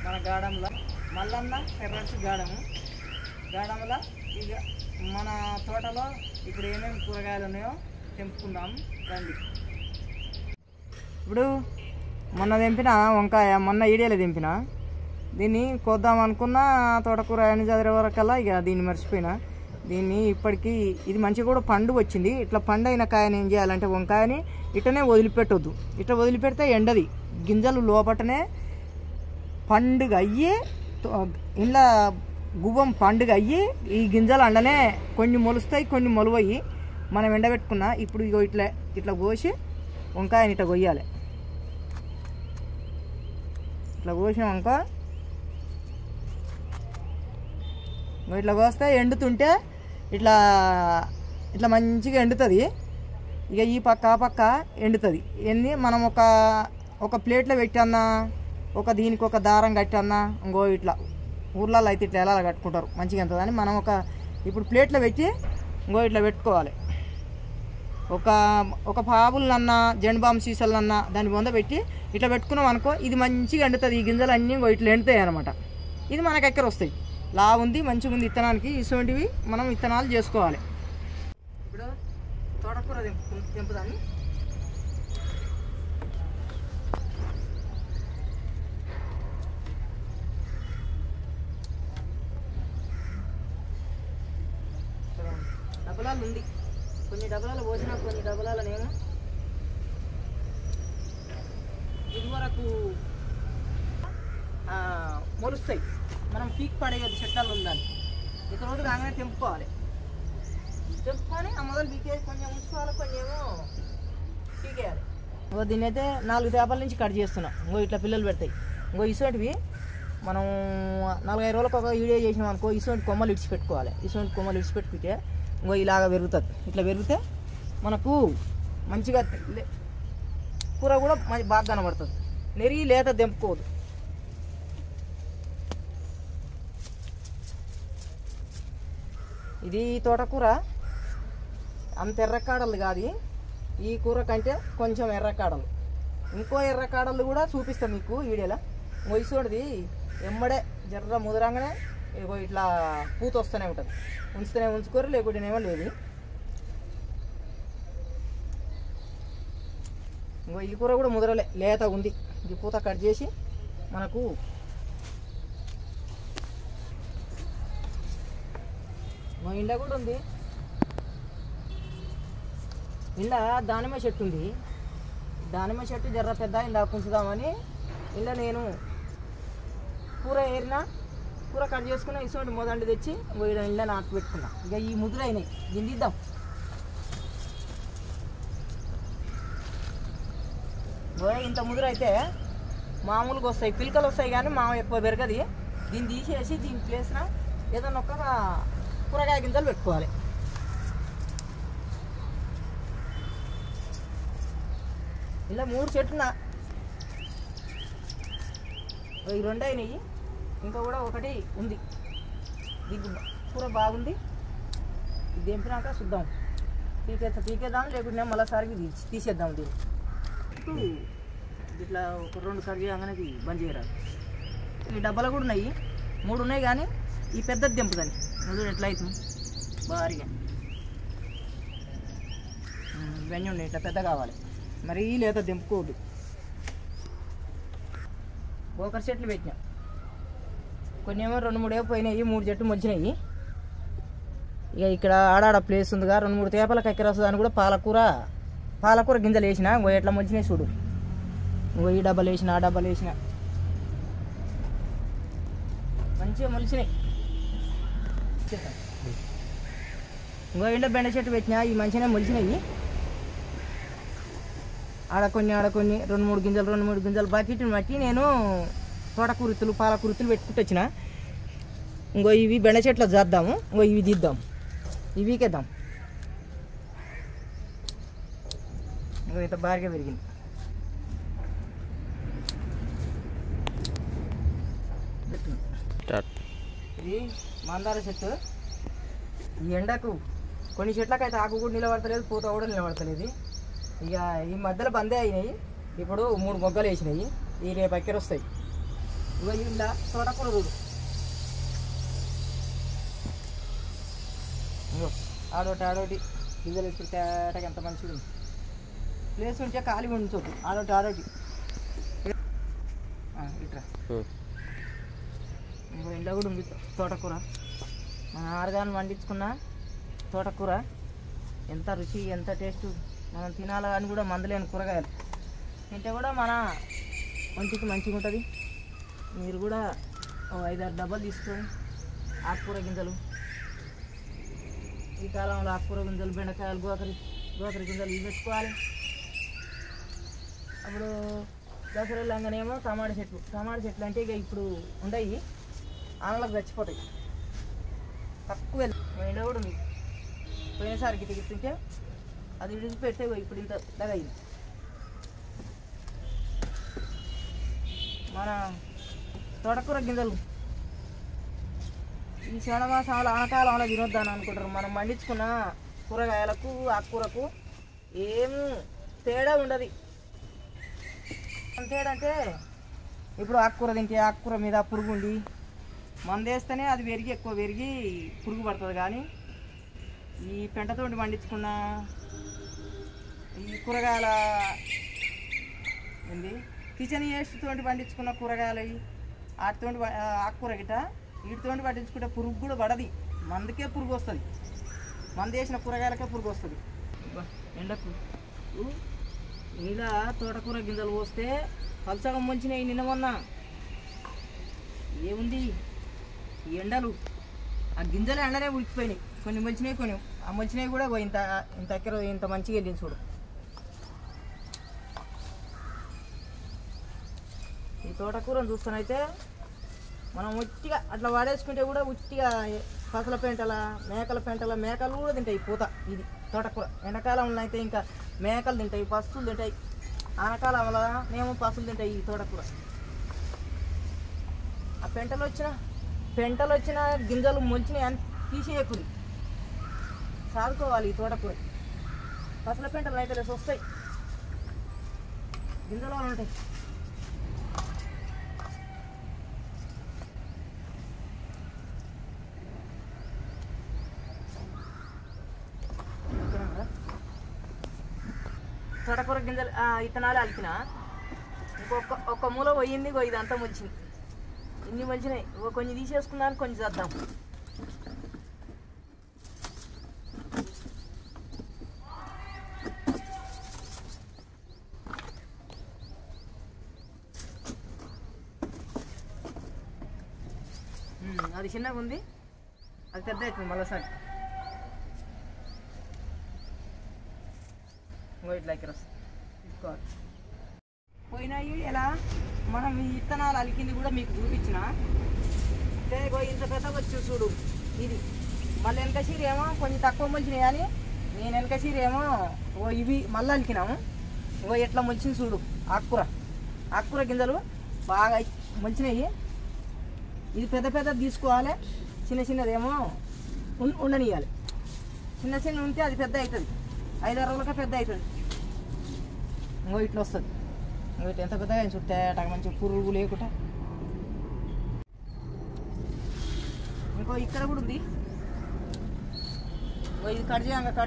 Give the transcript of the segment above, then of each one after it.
మన గాడంలో మల్లన్న ఎర్రసి గాడము. గాడంలో ఇక మన తోటలో ఇప్పుడు ఏమేమి కూరగాయలు ఉన్నాయో తెంపుకుందాం రండి. ఇప్పుడు మొన్న తెంపిన వంకాయ, మొన్న ఈడియాలో తెంపిన. దీన్ని కోద్దాం అనుకున్న తోటకూర అని చదివే వరకల్లా ఇక దీన్ని మర్చిపోయినా. దీన్ని ఇప్పటికీ ఇది మంచిగా కూడా పండు వచ్చింది. ఇట్లా పండు అయిన కాయని ఏం చేయాలంటే వంకాయని ఇటనే వదిలిపెట్టొద్దు. ఇట్లా వదిలిపెడితే ఎండది, గింజలు లోపటనే పండుగ అయ్యి ఇంట్లో గువ్వం పండుగ అయ్యి ఈ గింజలు అండనే కొన్ని మొలుస్తాయి, కొన్ని మొలువయ్యి మనం ఎండబెట్టుకున్న. ఇప్పుడు ఇగో ఇట్లా ఇట్లా కోసి వంకాయని ఇట్లా కొయ్యాలి. ఇట్లా కోసిన వంకాయ ఇట్లా కోస్తే ఎండుతుంటే ఇట్లా ఇట్లా మంచిగా ఎండుతుంది. ఇక ఈ పక్క ఆ పక్క ఎండుతుంది. ఎన్ని మనం ఒక ప్లేట్లో పెట్టన్నా, దీనికి ఒక దారం కట్టన్నా, ఇంకో ఇట్లా ఊర్లలో అయితే ఇట్లా ఎలా కట్టుకుంటారు మంచిగా ఎంతదని మనం ఇప్పుడు ప్లేట్లో పెట్టి ఇంకో ఇట్లా పెట్టుకోవాలి. ఒక పావులన్నా జెండుబామ్ సీసాలన్నా దాన్ని బొంద పెట్టి ఇట్లా పెట్టుకున్నాం అనుకో, ఇది మంచిగా ఎండుతుంది. ఈ గింజలు అన్నీ ఇంకో ఇట్లా ఎండుతాయి అనమాట. ఇది మనకు ఎక్కర వస్తాయి. లా ఉంది, మంచిగా ఉంది విత్తనానికి. ఇటువంటివి మనం విత్తనాలు చేసుకోవాలి. ఇప్పుడు తోటకూర తెంపుదాన్ని. డబ్బలాలు ఉంది, కొన్ని డబ్బలాలు పోసిన, కొన్ని డబ్బలాలనేమో ఇది వరకు మొలుస్తాయి. మనం పీక్ పడేయద్దు, చెట్టాలు ఉందని. ఇక రోజు రాగానే తెంపుకోవాలి. తెంపుకొని ఆ మొదలు పీకేసి కొంచెం ఉంచుకోవాలి, కొంచెం ఏమో పీకేయాలి. దీన్ని అయితే 4 చేపల నుంచి కట్ చేస్తున్నాం. ఇంకో ఇట్లా పిల్లలు పెడతాయి. ఇంకో ఇటువంటివి మనం 4-5 రోజులకు ఒక వీడియో చేసినాం అనుకో, ఇటువంటి కొమ్మలు ఇడిచిపెట్టుకోవాలి. ఇటువంటి కొమ్మలు ఇడిచిపెట్టుకుంటే ఇంకో ఇలాగ పెరుగుతుంది. ఇట్లా పెరిగితే మనకు మంచిగా కూర కూడా బాగా కనబడుతుంది. నెరిగి లేత తెంపుకోవద్దు. ఇది తోటకూర అంత ఎర్రకాడలు కాదు. ఈ కూర కంటే కొంచెం ఎర్రకాడలు, ఇంకో ఎర్రకాడలు కూడా చూపిస్తాం మీకు వీడియోలో. వయసుడిది ఎమ్మడే జర్ర ముదరంగానే ఇట్లా పూత వస్తూనే ఉంటుంది. ఉంచుతూనే ఉంచుకోరు, లేకుంటేనేమో లేదు. ఇంకో ఈ కూర కూడా ముదరలే, లేత ఉంది. ఇది పూత కట్ చేసి మనకు ఇండ్ల కూడా ఉంది. ఇండ్ల దానిమ్మ చెట్టు ఉంది. దానిమ్మ చెట్టు జర్ర పెద్ద ఇందా ఉంచుదామని ఇంట్లో నేను కూర ఏరినా, కూర కట్ చేసుకున్నా. ఇటువంటి మొదలు తెచ్చి ఇంట్లో నాటు పెట్టుకున్నా. ఇక ఈ ముదురు అయినాయి, దీన్ని తీద్దాం. ఇంత ముదురు అయితే మామూలుగా వస్తాయి, పిలకలు వస్తాయి, కానీ ఎక్కువ పెరగది. దీన్ని తీసేసి దీని ప్లేస్న ఏదన్నా ఒక కూరగాయ గింజలు పెట్టుకోవాలి. ఇలా 3 చెట్లు ఈ 2 అయినాయి, ఇంకా కూడా ఒకటి ఉంది. దీనికి కూర బాగుంది. ఇది దింపినాక చూద్దాం, పీకేద్దాం, లేకుంటే మళ్ళీసారికి తీసేద్దాం. దీన్ని ఇట్లా ఒక 2 కట్ చేయగానే బంద్ చేయరాదు. ఈ డబ్బాలు కూడా ఉన్నాయి, 3 ఉన్నాయి, కానీ ఈ పెద్దది దింపుదాన్ని ముందు ఎట్లా అవుతుంది భారీగా. ఇవన్నీ ఉన్నాయి, ఇట్లా పెద్ద కావాలి, మరీ లేదా దింపుకోవద్దు. గోకర చెట్లు పెట్టినా, కొన్ని ఏమో 2-3 పోయినాయి, 3 చెట్లు మొలిచినాయి. ఇక ఇక్కడ ఆడాడ ప్లేస్ ఉందిగా, 2-3 తేపలకు ఎక్కర వస్తుందని కూడా పాలకూర గింజలు వేసిన. ఇంకో ఎట్లా మొలిచినాయి చూడు. ఇంకో ఈ డబ్బాలు వేసిన, ఆ డబ్బాలు వేసిన, మంచిగా మొలిచినాయి. ఇంకో ఇంట్లో బెండ చెట్టు పెట్టినా, ఈ మంచిగానే మొలిచినాయి. ఆడ కొన్ని 2-3 గింజలు బకెట్ని బట్టి నేను తోటకూరితులు, పాలకూరితులు పెట్టుకుంటూ వచ్చిన. ఇంకో ఇవి బెండ చెట్లు చేద్దాము, ఇంకో ఇవి తీద్దాం, ఇవికేద్దాం. ఇంకో ఇంత బాగా పెరిగింది. ఇది మందార చెట్టు. ఈ ఎండకు కొన్ని చెట్లకైతే ఆకు కూడా నిలబడతలేదు, పూత కూడా నిలబడతలేదు. ఇక ఈ మధ్యలో బందే అయినాయి. ఇప్పుడు 3 మొగ్గలు వేసినాయి. ఈ రేపు ఎక్కర వస్తాయి. ఇగో ఇలా తోటకూర చూడు, ఇగో ఆడోటి గింజలు వేసుకుని తేటగా ఎంత మంచిగా ఉంది. ప్లేస్ ఉంటే ఖాళీ ఉంచొద్దు, ఆడోటి ఇట్రా. ఇంకో ఇంట్లో కూడా ఉంది తోటకూర. మన ఆరుగాను వండించుకున్న తోటకూర ఎంత రుచి, ఎంత టేస్ట్. మనం తినాలని కూడా మందులేని కూరగాయలు తింటే కూడా మన ఒంటికి మంచిగా ఉంటుంది. మీరు కూడా 5-6 డబ్బాలు తీసుకొని ఆకుకూర గింజలు, ఈ కాలంలో ఆకుకూర గింజలు, బెండకాయలు, గోకరి గింజలు ఇవి పెట్టుకోవాలి. అప్పుడు దసరా వెళ్ళంగానేమో టమాటా చెట్లు అంటే ఇక ఇప్పుడు ఉండయి, ఆనలకు చచ్చిపోతాయి. తక్కువ ఎండ కూడా ఉంది. పోయినసారికి తింటే అది విడిచిపెడితే ఇప్పుడు ఇంత దగ్గర అయింది. మన తోటకూర గింజలు ఈ శ్రావణమాసంలో ఆనకాలంలో తినొద్దాని అనుకుంటారు. మనం పండించుకున్న కూరగాయలకు ఆకుకూరకు ఏం తేడా ఉండదు. తేడా అంటే ఇప్పుడు ఆకుకూర తింటే ఆకుకూర మీద పురుగు ఉండి మందేస్తేనే అది ఎక్కువ పెరిగి పురుగు పడుతుంది. కానీ ఈ పెంటతోటి పండించుకున్న ఈ కూరగాయల ఏంది కిచెన్ వేస్ట్ తోటి పండించుకున్న కూరగాయలు వాటితో ఆకుకూర గిట వీటితో పండించుకుంటే పురుగు కూడా పడది. మందుకే పురుగు వస్తుంది, మందు వేసిన కూరగాయలకే పురుగు వస్తుంది. ఎండకు ఇలా తోటకూర గింజలు పోస్తే పలసగం ముంచినాయి. నిన్న మొన్న ఏముంది ఎండలు, ఆ గింజలు ఎండనే ఉడికిపోయినాయి. కొన్ని మంచినాయి, కొన్ని ఆ మంచినాయి కూడా ఇంత ఎక్కర ఇంత మంచిగా వెళ్ళింది చూడు. ఈ తోటకూరను చూస్తానైతే మనం ఉట్టిగా అట్లా వాడేసుకుంటే కూడా ఉట్టిగా పసల పెంటల, మేకల పెంటల, మేకలు కూడా తింటాయి పూత. ఇది తోటకూర ఎండాకాలంలో అయితే ఇంకా మేకలు తింటాయి, పసులు తింటాయి. ఆనకాలంలో మేము పసులు తింటాయి ఈ తోటకూర. ఆ పెంటలు వచ్చిన గింజలు మొలిచినాయి తీసేయకూరి సాదుకోవాలి. ఈ తోటకూర పసల పెంటలు అయితే రేపు వస్తాయి, గింజలు ఉంటాయి. తోటకూర గింజలు ఇత్తనాలు అలికిన ఒక్క మూల పోయింది. ఇదంతా మొలిచింది, ఇన్ని మంచినాయి. కొన్ని తీసేసుకున్నాను, కొంచెం చేద్దాం. అది చిన్నగా ఉంది, అది పెద్ద అవుతుంది మళ్ళీసారి. ఇట్లా తీసుకోవాలి. పోయినాయి ఎలా మనం ఈ విత్తనాలు అలికింది కూడా మీకు చూపించిన. అంటే ఇంత పెద్దగా వచ్చి చూడు ఇది. మళ్ళీ వెనక చీర ఏమో కొంచెం తక్కువ మొలిచినాయి, కానీ నేను వెనక చీర ఏమో ఇవి మళ్ళీ అలికినాము. ఎట్లా మొలిచింది చూడు. ఆకుకూర గింజలు బాగా మొలిచినాయి. ఇది పెద్ద తీసుకోవాలి, చిన్నదేమో ఉండనియాలి. చిన్న ఉంటే అది పెద్ద అవుతుంది, 5-6 రోజులకే పెద్ద అవుతుంది. ఇట్లా వస్తుంది. ఇట్లా ఎంత పెద్దగా చుట్టే మంచి పురుగు లేకుండా. ఇక్కడ కూడా ఉంది. ఇది కట్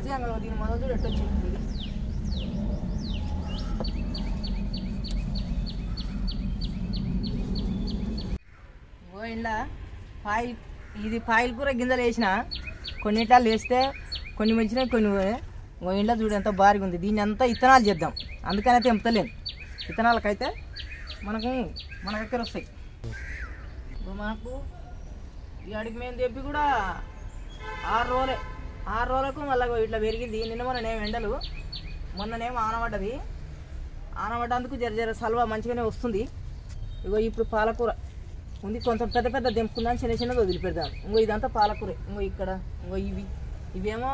చేయంగా దీని మొదలు చూడు ఎట్టొచ్చింది. ఇంట్లో ఇది పాయిల్ కూర గింజలు వేసిన కొన్నిట్లా వేస్తే కొన్ని మంచినాయి, కొన్ని ఇంట్లో చూడు ఎంత భారీగా ఉంది. దీన్ని అంతా ఇత్తనాలు చేద్దాం, అందుకనైతే ఎంపలేను. ఇత్తనాలకైతే మన దగ్గర వస్తాయి. మనకు ఈ అడిగి మేము తెప్పి కూడా 6 రోజులకు మళ్ళీ ఇట్లా పెరిగింది. నిన్న మొన్ననేమో ఎండలు, మొన్ననేమో ఆనబడ్డందుకు జర సల్వా మంచిగానే వస్తుంది. ఇప్పుడు పాలకూర ఉంది, కొంచెం పెద్ద దింపుకుందాం, చిన్నది వదిలిపెడదాం. ఇదంతా పాలకూర. ఇక్కడ ఇవేమో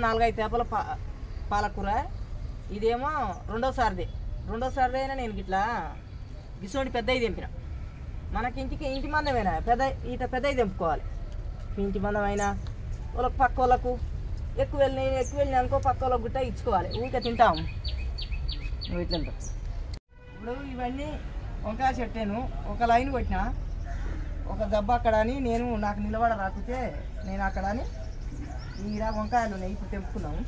4-5 తేపల పాలకూర. ఇదేమో రెండోసారిదే అయినా నేను ఇట్లా గిసోడి పెద్దవి తెంపిన. మనకి ఇంటి మందమైనా పెద్దవి తెంపుకోవాలి. ఇంటి మందమైనా వాళ్ళకి పక్క వాళ్ళకు ఎక్కువ వెళ్ళినాయి అనుకో, పక్క వాళ్ళకు గుట్ట ఇచ్చుకోవాలి. ఊరికే తింటాము ఇట్లా. ఇప్పుడు ఇవన్నీ వంకాయ చెట్టు ఒక లైన్ కొట్టిన, ఒక దెబ్బ అక్కడ అని నేను నాకు నిలబడ రాకపోతే నేను అక్కడ అని ఈడ వంకాయలు ఉన్నాయి. ఇప్పుడు తెంపుకున్నాము.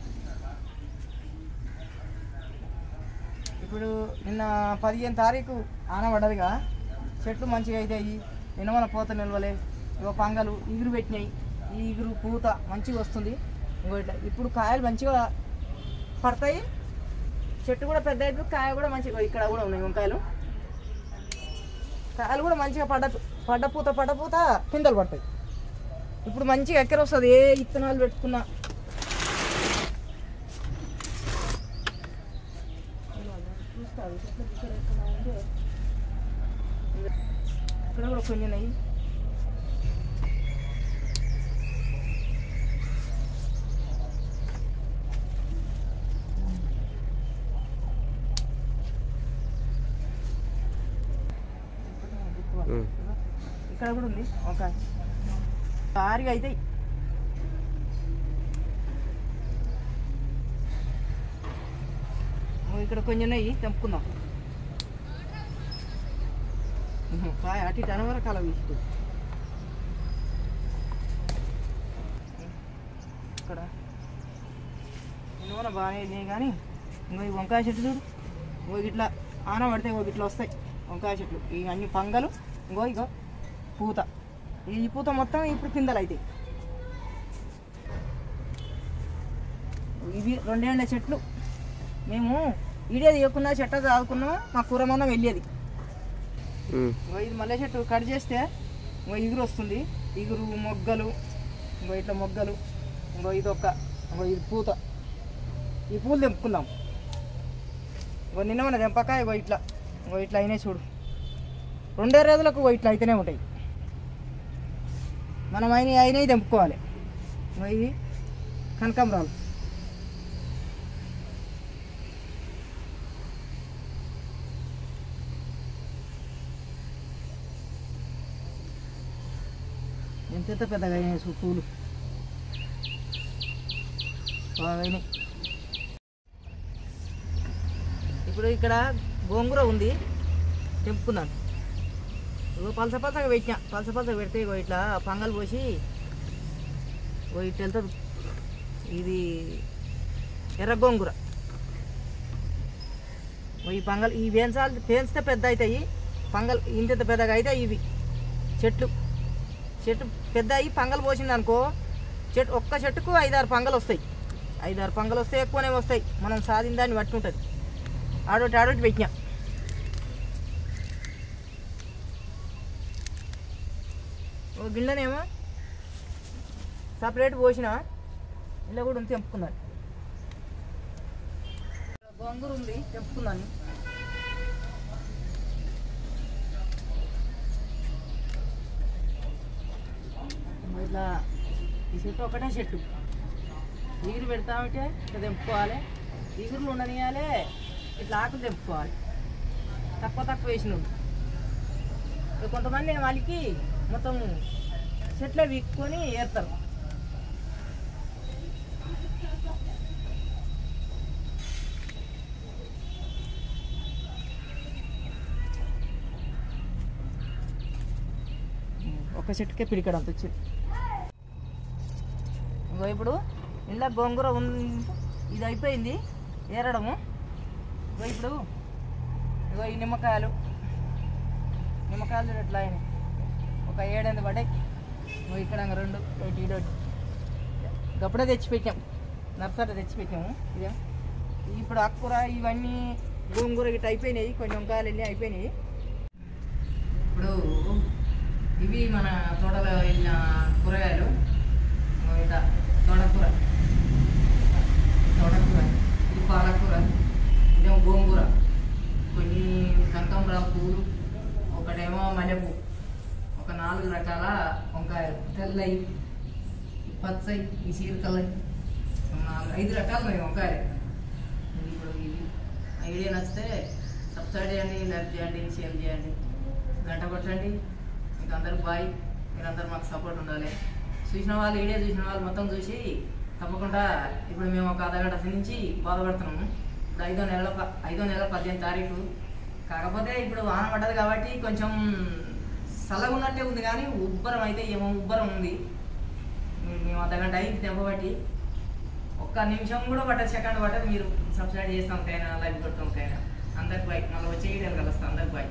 ఇప్పుడు నిన్న 15 తారీఖు ఆనబడ్డదిగా చెట్లు మంచిగా అవుతాయి. నిన్న మన పూత నిల్వలే, ఇగో పంగలు ఇగురు పెట్టినాయి. ఈ ఇగురు పూత మంచిగా వస్తుంది. ఇంకో ఇట్లా ఇప్పుడు కాయలు మంచిగా పడతాయి. చెట్టు కూడా పెద్ద అయితే కాయ కూడా మంచిగా, ఇక్కడ కూడా ఉన్నాయి వంకాయలు. కాయలు కూడా మంచిగా పడ్డ పూత పిందెలు పడతాయి. ఇప్పుడు మంచిగా ఎక్కర వస్తుంది. ఏ ఇత్తనాలు పెట్టుకున్నా ఇక్కడ కూడా కొన్ని ఉన్నాయి. ఇక్కడ కూడా ఉంది వంకాయ భారీగా అవుతాయి. ఇక్కడ కొంచెం ఉన్నాయి, తెంపుకుందాం. కాయ అటు ఇటు అనవరకాల వీసుకు ఇక్కడ నూనె బాగానే అయినాయి. కానీ ఇంకో ఈ వంకాయ చెట్టు చూడు, ఇంకో ఇట్లా ఆన పడితే ఇంకో ఇట్లా వస్తాయి వంకాయ చెట్లు. ఈ అన్ని పంగలు ఇగో పూత, ఈ పూత మొత్తం ఇప్పుడు పిందెలు అవుతాయి. ఇవి 2 ఏళ్ళ చెట్లు. మేము ఈడే తీయకుండా చెట్ట చదువుకున్నాం, మా కూరమన్నం వెళ్ళేది. ఇది మల్లె చెట్టు కట్ చేస్తే ఇంకో ఇగురు వస్తుంది. ఇగురు మొగ్గలు, ఇంకో ఇట్లా మొగ్గలు, ఇంకో ఇది పూత. ఈ పూలు తెంపుకుందాం. ఇంకో నిన్న మన తెంపక ఇంకో ఇట్లా అయినాయి చూడు. 2 రోజులకు ఇట్లా అయితేనే ఉంటాయి. మనం అయినవి తెంపుకోవాలి. ఇవి కనకాంబరాలు. ఎంత పెద్దగా అయినాయి పూలు, బాగా అయినాయి. ఇప్పుడు ఇక్కడ గోంగూర ఉంది, తెంపుకున్నాను. పలసగా పెట్టినా, పలసగా పెడితే ఇట్లా పంగలు పోసి ఇట్లా వెళ్తుంది. ఇది ఎర్ర గోంగూర. ఈ పంగలు ఈ పేంచితే పెద్ద అవుతాయి. పంగలు ఇంత పెద్దగా అయితే ఇవి చెట్టు పెద్ద అయ్యి పంగలు పోసింది అనుకో, ఒక్క చెట్టుకు 5-6 పంగలు వస్తాయి. 5-6 పంగలు వస్తాయి, ఎక్కువనే వస్తాయి. మనం సాధిన దాన్ని బట్టి ఉంటుంది. ఆడోటి పెట్టినా. ఒక గిన్నెనేమో సపరేట్ పోసిన, ఇలా కూడా ఉంది, తెంపుకున్నాను. గోంగూర ఉంది, తెంపుకున్నాను. ఇట్లా ఈ చెట్టు ఒకటే చెట్టు. ఇగురు పెడతామంటే ఇట్లా తెంపుకోవాలి. ఇగురులు ఉండనియాలి, ఇట్లా ఆకులు తెంపుకోవాలి. తక్కువ వేసినాడు. కొంతమంది వాళ్ళకి మొత్తం చెట్లే వీక్కొని ఏరుతారు. ఒక చెట్టుకే పిడికడంత వచ్చింది. ఇప్పుడు ఇలా గోంగూర ఉంది, ఇది అయిపోయింది ఏరడము. ఇప్పుడు ఈ నిమ్మకాయలు ఎట్లా అయినాయి, ఒక 7-8 పడ్డాయి. ఇక్కడ 2 ఇడోటి గప్పుడే తెచ్చిపెట్టాం, నర్సరీ తెచ్చిపెట్టాము. ఇదే ఇప్పుడు ఆకుకూర ఇవన్నీ గోంగూర ఇట్లా అయిపోయినాయి. కొన్ని వంకాయలు వెళ్ళి అయిపోయినాయి. ఇప్పుడు ఇవి మన తోటలో వెళ్ళిన కూరగాయలు. ఇట్లా తోటకూర, ఇది పాలకూర, ఇదేమో గోంగూర, కొన్ని కనకాంబరాలు పూలు, ఒకటేమో మల్లెపూ, ఒక 4 రకాల వంకాయలు, తెల్లయి, పచ్చయి, ఈ సీరకల్లయి, 5 రకాలు ఉన్నాయి వంకాయలు. ఇప్పుడు ఇవి ఐడియా నచ్చితే సబ్స్క్రైబ్ చేయండి, లైక్ చేయండి, షేర్ చేయండి, గంట కొట్టండి. మీకు అందరికి బాయ్. మీరందరూ మాకు సపోర్ట్ ఉండాలి. చూసిన వాళ్ళు మొత్తం చూసి తప్పకుండా ఇప్పుడు మేము ఒక అర్ధగంట నుంచి బాధపడుతున్నాము. ఇప్పుడు 5వ నెల 15 తారీఖు కాకపోతే ఇప్పుడు వాన పడ్డది కాబట్టి కొంచెం చల్లగా ఉన్నట్టే ఉంది, కానీ ఉబ్బరం అయితే ఏమో ఉబ్బరం ఉంది. మేము అర్ధగంట అయింది దెబ్బబట్టి, ఒక్క నిమిషం కూడా పట్టదు, సెకండ్ పట్టదు. మీరు సబ్స్క్రైబ్ చేస్తాంకైనా లైక్ కొట్టంకైనా అందరికి బాయ్. మళ్ళీ వచ్చే వీడియోలు కలుస్తాం. అందరికి బాయ్.